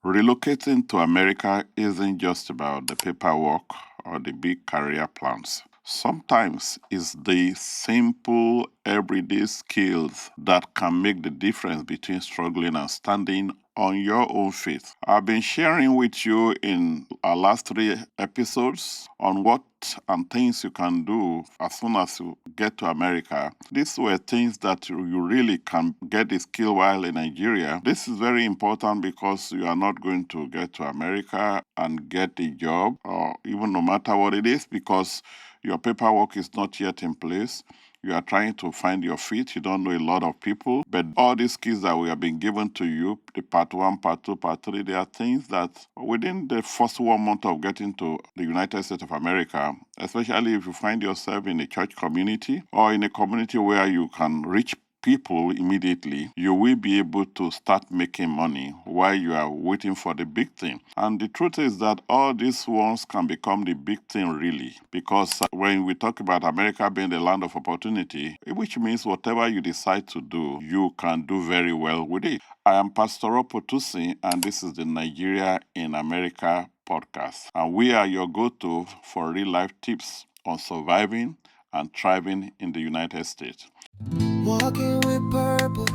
Relocating to America isn't just about the paperwork or the big career plans. Sometimes it's the simple everyday skills that can make the difference between struggling and standing on your own feet. I've been sharing with you in our last three episodes on what and things you can do as soon as you get to America. These were things that you really can get the skill while in Nigeria. This is very important because you are not going to get to America and get a job, or even no matter what it is, because your paperwork is not yet in place. You are trying to find your feet. You don't know a lot of people. But all these skills that we have been given to you, the part one, part two, part three, they are things that within the first 1 month of getting to the United States of America, especially if you find yourself in a church community or in a community where you can reach people immediately, you will be able to start making money while you are waiting for the big thing. And the truth is that all these ones can become the big thing really, because when we talk about America being the land of opportunity, which means whatever you decide to do, you can do very well with it. I am Pastor Opotusi, and this is the Nigeria in America podcast. And we are your go-to for real-life tips on surviving and thriving in the United States. Walking with purpose,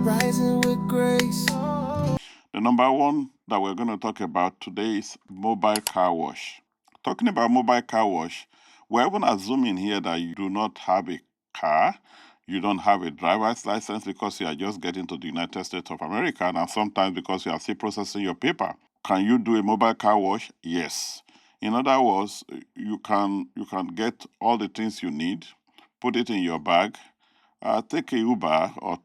rising with grace. The number one that we're going to talk about today is mobile car wash. Talking about mobile car wash, we're even assuming here that you do not have a car, you don't have a driver's license because you are just getting to the United States of America, and sometimes because you are still processing your paper. Can you do a mobile car wash? Yes. In other words, you can get all the things you need, put it in your bag, take a Uber or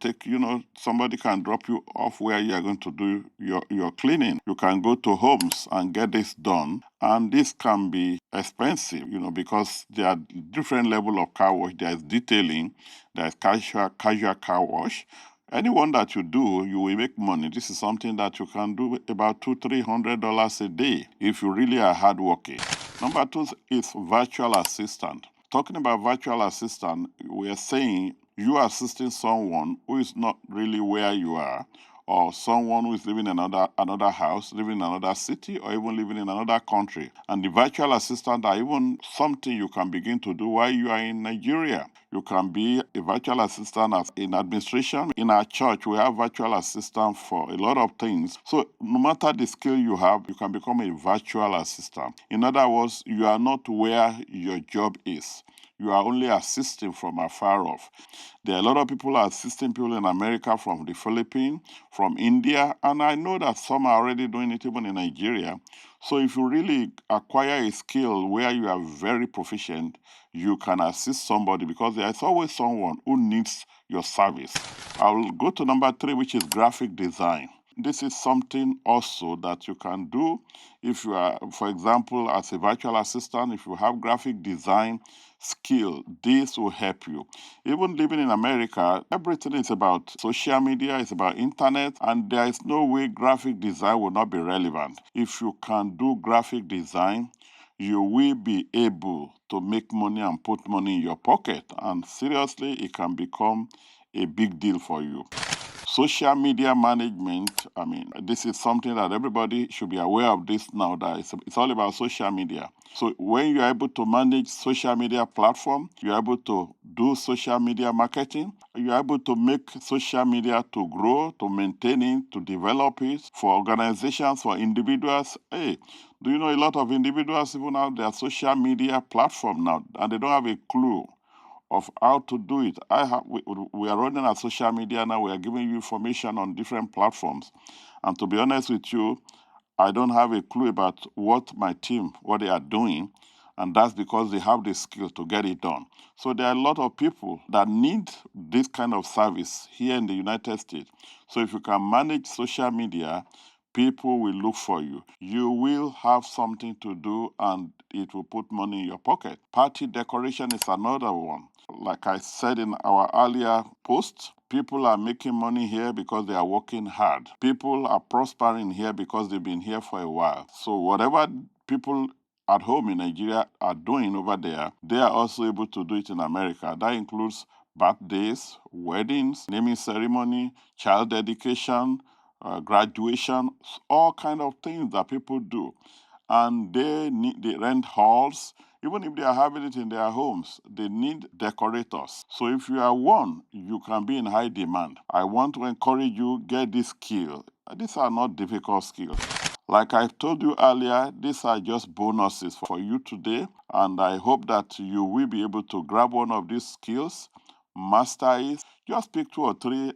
somebody can drop you off where you are going to do your cleaning. You can go to homes and get this done. And this can be expensive, because there are different level of car wash. There is detailing, there is casual car wash. Anyone that you do, you will make money. This is something that you can do about $200-300 a day if you really are hardworking. Number two is virtual assistant. Talking about virtual assistant, we are saying you are assisting someone who is not really where you are, or someone who is living in another house, living in another city, or even living in another country. And the virtual assistant are even something you can begin to do while you are in Nigeria. You can be a virtual assistant in administration. In our church, we have virtual assistant for a lot of things. So no matter the skill you have, you can become a virtual assistant. In other words, you are not where your job is. You are only assisting from afar off. There are a lot of people assisting people in America from the Philippines, from India, and I know that some are already doing it even in Nigeria. So if you really acquire a skill where you are very proficient, you can assist somebody because there is always someone who needs your service. I will go to number three, which is graphic design. This is something also that you can do if you are, for example, as a virtual assistant, if you have graphic design skill, this will help you. Even living in America, everything is about social media, it's about internet, and there is no way graphic design will not be relevant. If you can do graphic design, you will be able to make money and put money in your pocket, and seriously, it can become a big deal for you. Social media management, this is something that everybody should be aware of this now, that it's all about social media. So when you're able to manage social media platform, you're able to do social media marketing, you're able to make social media to grow, to maintain it, to develop it for organizations, for individuals. Hey, do you know a lot of individuals even have their social media platform now and they don't have a clue of how to do it. We are running our social media now. We are giving you information on different platforms. And to be honest with you, I don't have a clue about what they are doing. And that's because they have the skill to get it done. So there are a lot of people that need this kind of service here in the United States. So if you can manage social media, people will look for you. You will have something to do and it will put money in your pocket. Party decoration is another one. Like I said in our earlier post, people are making money here because they are working hard. People are prospering here because they've been here for a while. So whatever people at home in Nigeria are doing over there, they are also able to do it in America. That includes birthdays, weddings, naming ceremony, child dedication, graduation, all kind of things that people do. And they rent halls. Even if they are having it in their homes, they need decorators. So if you are one, you can be in high demand. I want to encourage you, get this skill. These are not difficult skills. Like I told you earlier, these are just bonuses for you today, and I hope that you will be able to grab one of these skills, master it, just pick two or three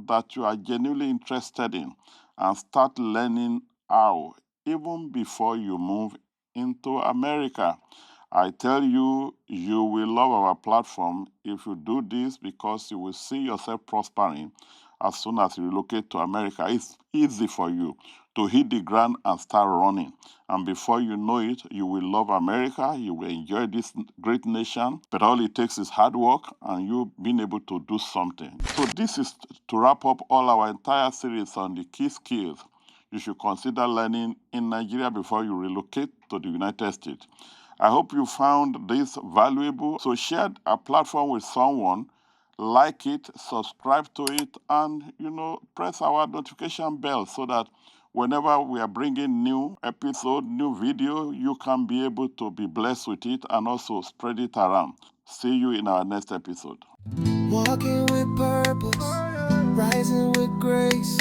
that you are genuinely interested in, and start learning how, even before you move into America. I tell you, you will love our platform if you do this because you will see yourself prospering as soon as you relocate to America. It's easy for you to hit the ground and start running. And before you know it, you will love America, you will enjoy this great nation. But all it takes is hard work and you being able to do something. So, this is to wrap up all our entire series on the key skills you should consider learning in Nigeria before you relocate to the United States. I hope you found this valuable. So share a platform with someone, like it, subscribe to it, and press our notification bell so that whenever we are bringing new episode, new video, you can be able to be blessed with it and also spread it around. See you in our next episode. Walking with purpose, rising with grace.